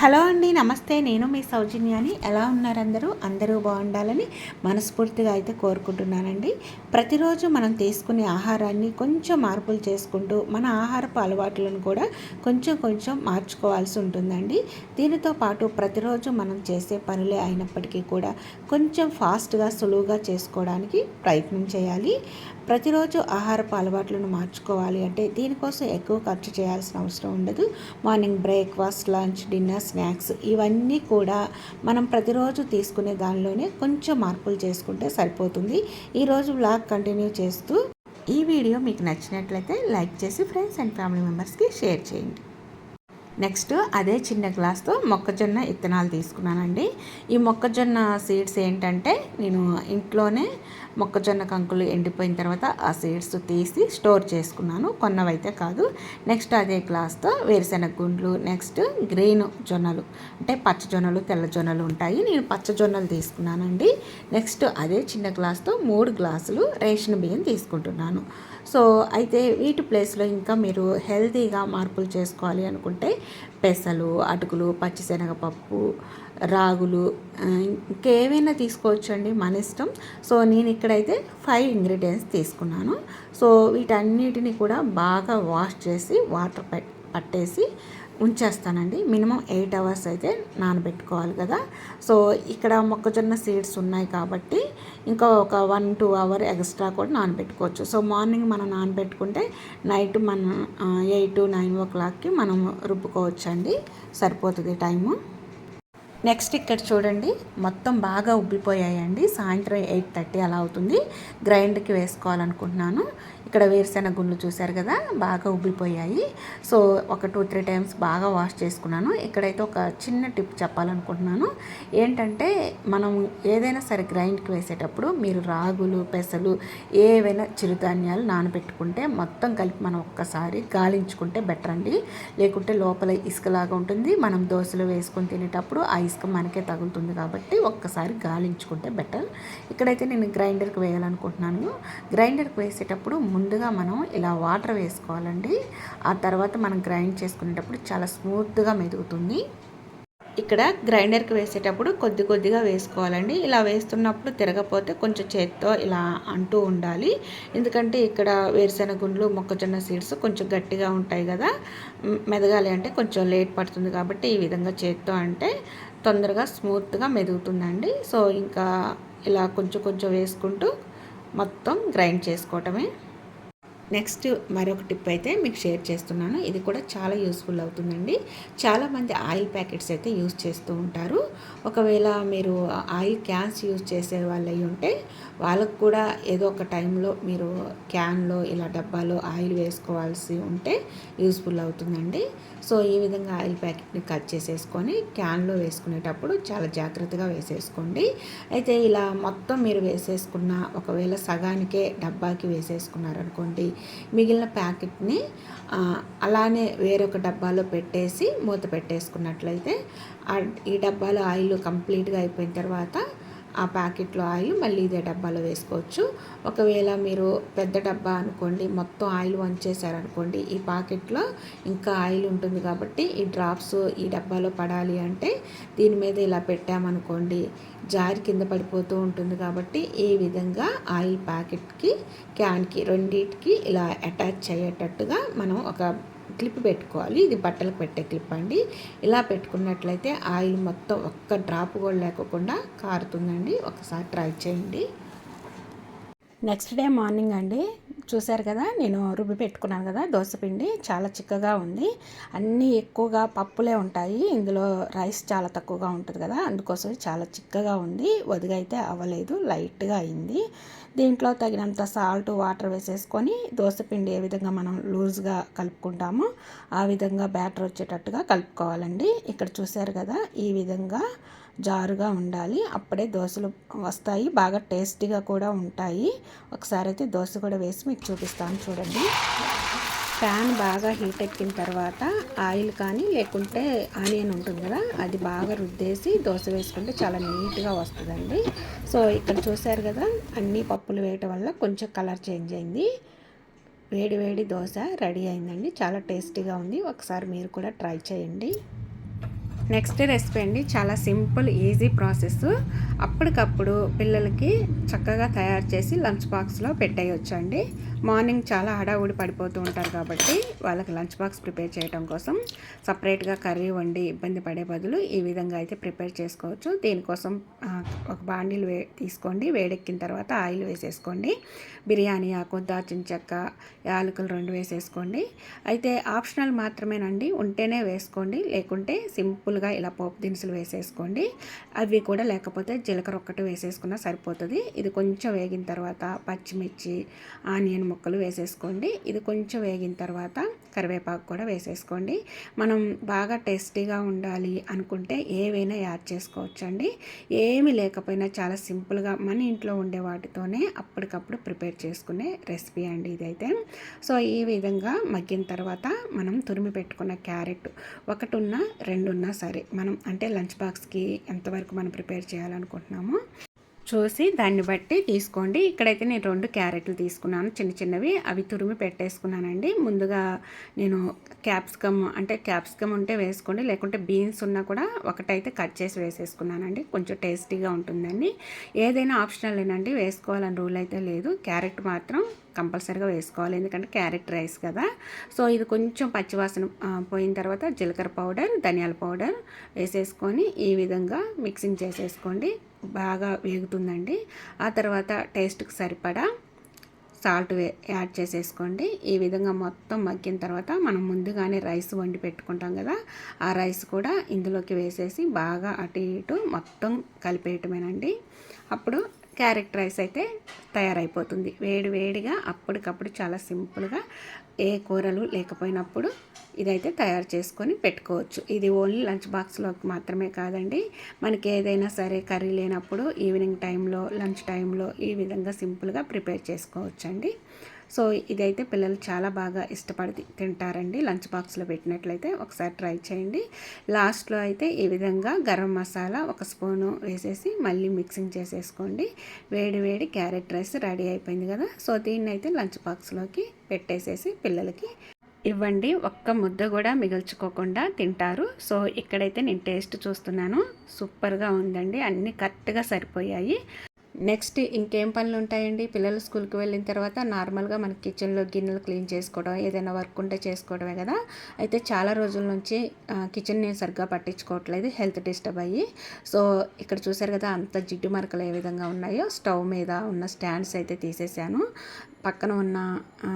Hello అండి, నమస్తే. నేను మీ సౌజన్యాని. ఎలా ఉన్నారు అందరూ బాగుండాలని మనస్ఫూర్తిగా అయితే కోరుకుంటున్నానండి. ప్రతిరోజు మనం తీసుకునే ఆహారాన్ని కొంచెం మార్పులు చేసుకుంటూ మన ఆహారపు అలవాట్లను కూడా కొంచెం మార్చుకోవాల్సి ఉంటుందండి. దీనితో పాటు ప్రతిరోజు మనం చేసే పనులే అయినప్పటికీ కూడా కొంచెం ఫాస్ట్గా సులువుగా చేసుకోవడానికి ప్రయత్నం చేయాలి. ప్రతిరోజు ఆహారపు అలవాట్లను మార్చుకోవాలి అంటే దీనికోసం ఎక్కువ ఖర్చు చేయాల్సిన అవసరం ఉండదు. Morning breakfast, lunch, dinner, snacks ఇవన్నీ కూడా మనం ప్రతిరోజు తీసుకునే దానిలోనే కొంచెం మార్పులు చేసుకుంటే సరిపోతుంది. ఈరోజు వ్లాగ్ కంటిన్యూ చేస్తూ ఈ వీడియో మీకు నచ్చినట్లయితే లైక్ చేసి ఫ్రెండ్స్ అండ్ ఫ్యామిలీ మెంబర్స్కి షేర్ చేయండి. నెక్స్ట్ అదే చిన్న గ్లాస్తో మొక్కజొన్న విత్తనాలు తీసుకున్నానండి. ఈ మొక్కజొన్న సీడ్స్ ఏంటంటే నేను ఇంట్లోనే మొక్కజొన్న కంకులు ఎండిపోయిన తర్వాత ఆ సీడ్స్ తీసి స్టోర్ చేసుకున్నాను, కొన్నవైతే కాదు. నెక్స్ట్ అదే గ్లాస్తో వేరుశెనగ గుండ్లు, నెక్స్ట్ గ్రీన్ జొన్నలు అంటే పచ్చ జొన్నలు, తెల్ల జొన్నలు ఉంటాయి. నేను పచ్చ జొన్నలు తీసుకున్నానండి. నెక్స్ట్ అదే చిన్న గ్లాస్తో 3 గ్లాసులు రేషన్ బియ్యం తీసుకుంటున్నాను. సో అయితే వీటి ప్లేస్లో ఇంకా మీరు హెల్తీగా మార్పులు చేసుకోవాలి అనుకుంటే పెసలు, అటుకులు, పచ్చిశనగపప్పు, రాగులు ఇంకేమైనా తీసుకోవచ్చండి, మన ఇష్టం. సో నేను ఇక్కడైతే 5 ఇంగ్రీడియంట్స్ తీసుకున్నాను. సో వీటన్నిటిని కూడా బాగా వాష్ చేసి వాటర్ పట్టేసి ఉంచేస్తానండి. మినిమం 8 అవర్స్ అయితే నానబెట్టుకోవాలి కదా. సో ఇక్కడ మొక్కజొన్న సీడ్స్ ఉన్నాయి కాబట్టి ఇంకా ఒక 1-2 అవర్ ఎక్స్ట్రా కూడా నానబెట్టుకోవచ్చు. సో మార్నింగ్ మనం నానబెట్టుకుంటే నైట్ మనం 8-9 ఓ క్లాక్కి మనం రుబ్బుకోవచ్చండి, సరిపోతుంది టైము. నెక్స్ట్ ఇక్కడ చూడండి, మొత్తం బాగా ఉబ్బిపోయాయండి. సాయంత్రం 8:30 అలా అవుతుంది. గ్రైండ్కి వేసుకోవాలనుకుంటున్నాను. ఇక్కడ వేరుశెనగ గుండ్లు చూశారు కదా, బాగా ఉబ్బిపోయాయి. సో ఒక 2-3 టైమ్స్ బాగా వాష్ చేసుకున్నాను. ఇక్కడైతే ఒక చిన్న టిప్ చెప్పాలనుకుంటున్నాను. ఏంటంటే మనం ఏదైనా సరే గ్రైండ్కి వేసేటప్పుడు మీరు రాగులు, పెసలు ఏవైనా చిరుధాన్యాలు నానబెట్టుకుంటే మొత్తం కలిపి మనం ఒక్కసారి గాలించుకుంటే బెటర్ అండి. లేకుంటే లోపల ఇసుకలాగా ఉంటుంది. మనం దోశలు వేసుకొని తినేటప్పుడు ఆ ఇసుక మనకే తగులుతుంది కాబట్టి ఒక్కసారి గాలించుకుంటే బెటర్. ఇక్కడైతే నేను గ్రైండర్కి వేయాలనుకుంటున్నాను. గ్రైండర్కి వేసేటప్పుడు ముందుగా మనం ఇలా వాటర్ వేసుకోవాలండి. ఆ తర్వాత మనం గ్రైండ్ చేసుకునేటప్పుడు చాలా స్మూత్గా మెదుగుతుంది. ఇక్కడ గ్రైండర్కి వేసేటప్పుడు కొద్దిగా వేసుకోవాలండి. ఇలా వేస్తున్నప్పుడు తిరగపోతే కొంచెం చేత్తో ఇలా అంటూ ఉండాలి. ఎందుకంటే ఇక్కడ వేరుశెనగ గుండ్లు, మొక్కజొన్న సీడ్స్ కొంచెం గట్టిగా ఉంటాయి కదా, మెదగాలి అంటే కొంచెం లేట్ పడుతుంది. కాబట్టి ఈ విధంగా చేత్తో అంటే తొందరగా స్మూత్గా మెదుగుతుందండి. సో ఇంకా ఇలా కొంచెం వేసుకుంటూ మొత్తం గ్రైండ్ చేసుకోవటమే. నెక్స్ట్ మరొక టిప్ అయితే మీకు షేర్ చేస్తున్నాను. ఇది కూడా చాలా యూస్ఫుల్ అవుతుందండి. చాలామంది ఆయిల్ ప్యాకెట్స్ అయితే యూజ్ చేస్తూ ఉంటారు. ఒకవేళ మీరు ఆయిల్ క్యాన్స్ యూజ్ చేసే వాళ్ళు అయి ఉంటే వాళ్ళకు కూడా ఏదో ఒక టైంలో మీరు క్యాన్లో ఇలా డబ్బాలో ఆయిల్ వేసుకోవాల్సి ఉంటే యూస్ఫుల్ అవుతుందండి. సో ఈ విధంగా ఆయిల్ ప్యాకెట్ని కట్ చేసేసుకొని క్యాన్లో వేసుకునేటప్పుడు చాలా జాగ్రత్తగా వేసేసుకోండి. అయితే ఇలా మొత్తం మీరు వేసేసుకున్న, ఒకవేళ సగానికే డబ్బాకి వేసేసుకున్నారనుకోండి, మిగిలిన ప్యాకెట్ని అలానే వేరొక డబ్బాలో పెట్టేసి మూత పెట్టేసుకున్నట్లయితే ఈ డబ్బాలో ఆయిల్ కంప్లీట్గా అయిపోయిన తర్వాత ఆ ప్యాకెట్లో ఆయిల్ మళ్ళీ ఇదే డబ్బాలో వేసుకోవచ్చు. ఒకవేళ మీరు పెద్ద డబ్బా అనుకోండి, మొత్తం ఆయిల్ వంచేసారనుకోండి, ఈ ప్యాకెట్లో ఇంకా ఆయిల్ ఉంటుంది కాబట్టి ఈ డ్రాప్స్ ఈ డబ్బాలో పడాలి అంటే దీని మీద ఇలా పెట్టామనుకోండి, జారి కింద పడిపోతూ ఉంటుంది. కాబట్టి ఈ విధంగా ఆయిల్ ప్యాకెట్కి, క్యాన్కి రెండింటికి ఇలా అటాచ్ అయ్యేటట్టుగా మనం ఒక క్లిప్ పెట్టుకోవాలి. ఇది బట్టలకు పెట్టే క్లిప్ అండి. ఇలా పెట్టుకున్నట్లయితే ఆయిల్ మొత్తం ఒక్క డ్రాప్ కూడా లేకుండా కారుతుందండి. ఒకసారి ట్రై చేయండి. నెక్స్ట్ డే మార్నింగ్ అండి, చూశారు కదా, నేను రుబ్బి పెట్టుకున్నాను కదా దోసపిండి, చాలా చిక్కగా ఉంది. అన్నీ ఎక్కువగా పప్పులే ఉంటాయి, ఇందులో రైస్ చాలా తక్కువగా ఉంటుంది కదా, అందుకోసం చాలా చిక్కగా ఉంది. ఒదిగైతే అవ్వలేదు, లైట్గా అయింది. దీంట్లో తగినంత సాల్ట్, వాటర్ వేసేసుకొని దోసపిండి ఏ విధంగా మనం లూజ్గా కలుపుకుంటామో ఆ విధంగా బ్యాటర్ వచ్చేటట్టుగా కలుపుకోవాలండి. ఇక్కడ చూశారు కదా, ఈ విధంగా జారుగా ఉండాలి. అప్పుడే దోశలు వస్తాయి, బాగా టేస్టీగా కూడా ఉంటాయి. ఒకసారి అయితే దోశ కూడా వేసి మీకు చూపిస్తాను చూడండి. ప్యాన్ బాగా హీట్ ఎక్కిన తర్వాత ఆయిల్ కానీ లేకుంటే ఆనియన్ ఉంటుంది కదా, అది బాగా రుద్దేసి దోశ వేసుకుంటే చాలా నీట్గా వస్తుందండి. సో ఇక్కడ చూశారు కదా, అన్ని పప్పులు వేయటం వల్ల కొంచెం కలర్ చేంజ్ అయింది. వేడి దోశ రెడీ అయిందండి. చాలా టేస్టీగా ఉంది. ఒకసారి మీరు కూడా ట్రై చేయండి. నెక్స్ట్ రెసిపీ అండి, చాలా సింపుల్ ఈజీ ప్రాసెస్. అప్పటికప్పుడు పిల్లలకి చక్కగా తయారు చేసి లంచ్ బాక్స్లో పెట్టేయచ్చు అండి. మార్నింగ్ చాలా హడావుడి పడిపోతూ ఉంటారు కాబట్టి వాళ్ళకి లంచ్ బాక్స్ ప్రిపేర్ చేయడం కోసం సపరేట్గా కర్రీ వండి ఇబ్బంది పడే బదులు ఈ విధంగా అయితే ప్రిపేర్ చేసుకోవచ్చు. దీనికోసం ఒక బాండిల్ తీసుకోండి. వేడెక్కిన తర్వాత ఆయిల్ వేసేసుకోండి. బిర్యానీ ఆకు, దాల్చిన చెక్క, యాలకులు 2 వేసేసుకోండి. అయితే ఆప్షనల్ మాత్రమేనండి, ఉంటేనే వేసుకోండి, లేకుంటే సింపుల్గా ఇలా పోపు దినుసులు వేసేసుకోండి. అవి కూడా లేకపోతే జీలకర్ర ఒక్కటి వేసేసుకున్నా సరిపోతుంది. ఇది కొంచెం వేగిన తర్వాత పచ్చిమిర్చి, ఆనియన్ ముక్కలు వేసేసుకోండి. ఇది కొంచెం వేగిన తర్వాత కరివేపాకు కూడా వేసేసుకోండి. మనం బాగా టేస్టీగా ఉండాలి అనుకుంటే ఏవైనా యాడ్ చేసుకోవచ్చండి. ఏమి లేకపోయినా చాలా సింపుల్గా మన ఇంట్లో ఉండే వాటితోనే అప్పటికప్పుడు ప్రిపేర్ చేసుకునే రెసిపీ అండి ఇదైతే. సో ఈ విధంగా మగ్గిన తర్వాత మనం తురిమి పెట్టుకున్న క్యారెట్ 1 ఉన్నా 2 ఉన్నా సరే, మనం అంటే లంచ్ బాక్స్కి ఎంతవరకు మనం ప్రిపేర్ చేయాలనుకుంటున్నామో చూసి దాన్ని బట్టి తీసుకోండి. ఇక్కడైతే నేను 2 క్యారెట్లు తీసుకున్నాను, చిన్న చిన్నవి. అవి తురిమి పెట్టేసుకున్నానండి. ముందుగా నేను క్యాప్సికమ్ ఉంటే వేసుకోండి, లేకుంటే బీన్స్ ఉన్నా కూడా ఒకటైతే కట్ చేసి వేసేసుకున్నానండి. కొంచెం టేస్టీగా ఉంటుందండి. ఏదైనా ఆప్షనల్ ఏనండి, వేసుకోవాలని రూల్ అయితే లేదు. క్యారెట్ మాత్రం కంపల్సరీగా వేసుకోవాలి, ఎందుకంటే క్యారెట్ రైస్ కదా. సో ఇది కొంచెం పచ్చివాసన పోయిన తర్వాత జీలకర్ర పౌడర్, ధనియాల పౌడర్ వేసేసుకొని ఈ విధంగా మిక్సింగ్ చేసేసుకోండి. బాగా వేగుతుందండి. ఆ తర్వాత టేస్ట్కి సరిపడా సాల్ట్ యాడ్ చేసేసుకోండి. ఈ విధంగా మొత్తం మగ్గిన తర్వాత మనం ముందుగానే రైస్ వండి పెట్టుకుంటాం కదా, ఆ రైస్ కూడా ఇందులోకి వేసేసి బాగా అటు ఇటు మొత్తం కలిపేయటమేనండి. అప్పుడు క్యారెట్ రైస్ అయితే తయారైపోతుంది. వేడి వేడిగా అప్పటికప్పుడు చాలా సింపుల్గా, ఏ కూరలు లేకపోయినప్పుడు ఇదైతే తయారు చేసుకొని పెట్టుకోవచ్చు. ఇది ఓన్లీ లంచ్ బాక్స్లోకి మాత్రమే కాదండి, మనకి ఏదైనా సరే కర్రీ లేనప్పుడు ఈవినింగ్ టైంలో, లంచ్ టైంలో ఈ విధంగా సింపుల్గా ప్రిపేర్ చేసుకోవచ్చండి. సో ఇదైతే పిల్లలు చాలా బాగా ఇష్టపడి తింటారండి. లంచ్ బాక్స్లో పెట్టినట్లయితే ఒకసారి ట్రై చేయండి. లాస్ట్లో అయితే ఈ విధంగా గరం మసాలా 1 స్పూను వేసేసి మళ్ళీ మిక్సింగ్ చేసేసుకోండి. వేడి వేడి క్యారెట్ రైస్ రెడీ అయిపోయింది కదా. సో దీన్ని అయితే లంచ్ బాక్స్లోకి పెట్టేసేసి పిల్లలకి ఇవ్వండి. ఒక్క ముద్ద కూడా మిగుల్చుకోకుండా తింటారు. సో ఇక్కడైతే నేను టేస్ట్ చూస్తున్నాను, సూపర్గా ఉందండి. అన్నీ కరెక్ట్గా సరిపోయాయి. నెక్స్ట్ ఇంకేం పనులు ఉంటాయండి, పిల్లలు స్కూల్కి వెళ్ళిన తర్వాత నార్మల్గా మన కిచెన్లో గిన్నెలు క్లీన్ చేసుకోవడం, ఏదైనా వర్క్ ఉంటే చేసుకోవడమే కదా. అయితే చాలా రోజుల నుంచి కిచెన్ నేను సరిగ్గా పట్టించుకోవట్లేదు, హెల్త్ డిస్టర్బ్ అయ్యి. సో ఇక్కడ చూసారు కదా అంత జిడ్డు మరకలు ఏ విధంగా ఉన్నాయో. స్టవ్ మీద ఉన్న స్టాండ్స్ అయితే తీసేసాను. పక్కన ఉన్న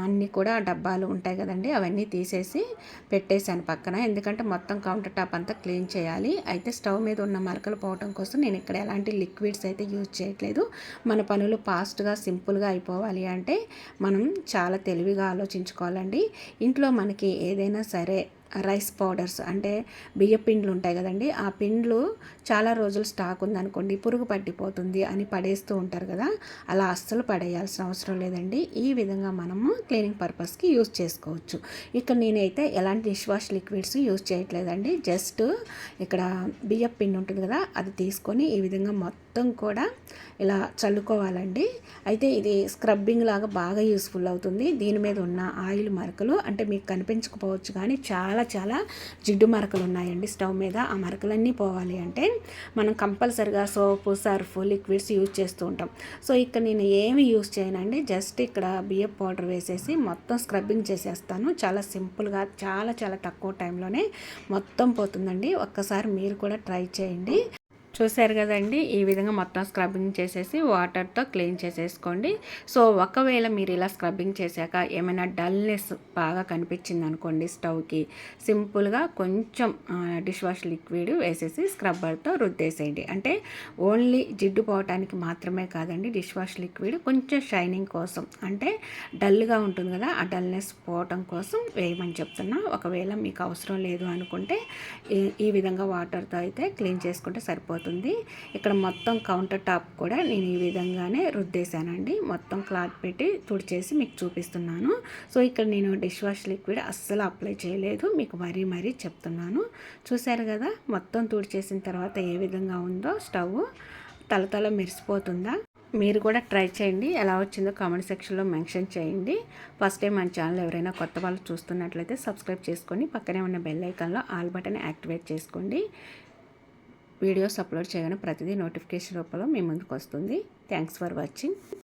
అన్నీ కూడా డబ్బాలు ఉంటాయి కదండి, అవన్నీ తీసేసి పెట్టేశాను పక్కన, ఎందుకంటే మొత్తం కౌంటర్ టాప్ అంతా క్లీన్ చేయాలి. అయితే స్టవ్ మీద ఉన్న మరకలు పోవడం కోసం నేను ఇక్కడ ఎలాంటి లిక్విడ్స్ అయితే యూజ్ చేయట్లేదు. మన పనులు ఫాస్ట్గా సింపుల్గా అయిపోవాలి అంటే మనం చాలా తెలివిగా ఆలోచించుకోవాలండి. ఇంట్లో మనకి ఏదైనా సరే రైస్ పౌడర్స్ అంటే బియ్య పిండ్లు ఉంటాయి కదండి, ఆ పిండ్లు చాలా రోజులు స్టాక్ ఉందనుకోండి పురుగు పట్టిపోతుంది అని పడేస్తూ ఉంటారు కదా. అలా అస్సలు పడేయాల్సిన అవసరం లేదండి. ఈ విధంగా మనము క్లీనింగ్ పర్పస్కి యూజ్ చేసుకోవచ్చు. ఇక్కడ నేనైతే ఎలాంటి డిష్ వాష్ లిక్విడ్స్ యూజ్ చేయట్లేదండి. జస్ట్ ఇక్కడ బియ్య పిండి ఉంటుంది కదా, అది తీసుకొని ఈ విధంగా మొత్తం కూడా ఇలా చల్లుకోవాలండి. అయితే ఇది స్క్రబ్బింగ్ లాగా బాగా యూస్ఫుల్ అవుతుంది. దీని మీద ఉన్న ఆయిల్ మరకలు అంటే మీకు కనిపించకపోవచ్చు కానీ చాలా చాలా జిడ్డు మరకలు ఉన్నాయండి స్టవ్ మీద. ఆ మరకలన్నీ పోవాలి అంటే మనం కంపల్సరిగా సోపు, సర్ఫ్, లిక్విడ్స్ యూజ్ చేస్తూ ఉంటాం. సో ఇక్కడ నేను ఏమి యూజ్ చేయనండి, జస్ట్ ఇక్కడ బియ్యం పౌడర్ వేసేసి మొత్తం స్క్రబ్బింగ్ చేసేస్తాను. చాలా సింపుల్గా, చాలా చాలా తక్కువ టైంలోనే మొత్తం పోతుందండి. ఒక్కసారి మీరు కూడా ట్రై చేయండి. చూశారు కదండి, ఈ విధంగా మొత్తం స్క్రబ్బింగ్ చేసేసి వాటర్తో క్లీన్ చేసేసుకోండి. సో ఒకవేళ మీరు ఇలా స్క్రబ్బింగ్ చేశాక ఏమైనా డల్నెస్ బాగా కనిపించింది అనుకోండి స్టవ్కి, సింపుల్గా కొంచెం డిష్ వాష్ లిక్విడ్ వేసేసి స్క్రబ్బర్తో రుద్దేసేయండి. అంటే ఓన్లీ జిడ్డు పోవటానికి మాత్రమే కాదండి, డిష్ వాష్ లిక్విడ్ కొంచెం షైనింగ్ కోసం, అంటే డల్గా ఉంటుంది కదా, ఆ డల్నెస్ పోవటం కోసం వేయమని చెప్తున్నా. ఒకవేళ మీకు అవసరం లేదు అనుకుంటే ఈ విధంగా వాటర్తో అయితే క్లీన్ చేసుకుంటే సరిపోతుంది. ఇక్కడ మొత్తం కౌంటర్ టాప్ కూడా నేను ఈ విధంగానే రుద్దేశానండి. మొత్తం క్లాత్ పెట్టి తుడిచేసి మీకు చూపిస్తున్నాను. సో ఇక్కడ నేను డిష్ వాష్ లిక్విడ్ అస్సలు అప్లై చేయలేదు, మీకు మరీ చెప్తున్నాను. చూశారు కదా, మొత్తం తుడిచేసిన తర్వాత ఏ విధంగా ఉందో స్టవ్ తలతల మెరిసిపోతుందా. మీరు కూడా ట్రై చేయండి, ఎలా వచ్చిందో కామెంట్ సెక్షన్లో మెన్షన్ చేయండి. ఫస్ట్ టైం మన ఛానల్ ఎవరైనా కొత్త వాళ్ళు చూస్తున్నట్లయితే సబ్స్క్రైబ్ చేసుకొని పక్కనే ఉన్న బెల్ ఐకాన్లో ఆల్ బటన్ యాక్టివేట్ చేసుకోండి. వీడియోస్ అప్లోడ్ చేయగానే ప్రతిదీ నోటిఫికేషన్ రూపంలో మీ ముందుకు వస్తుంది. Thanks for watching.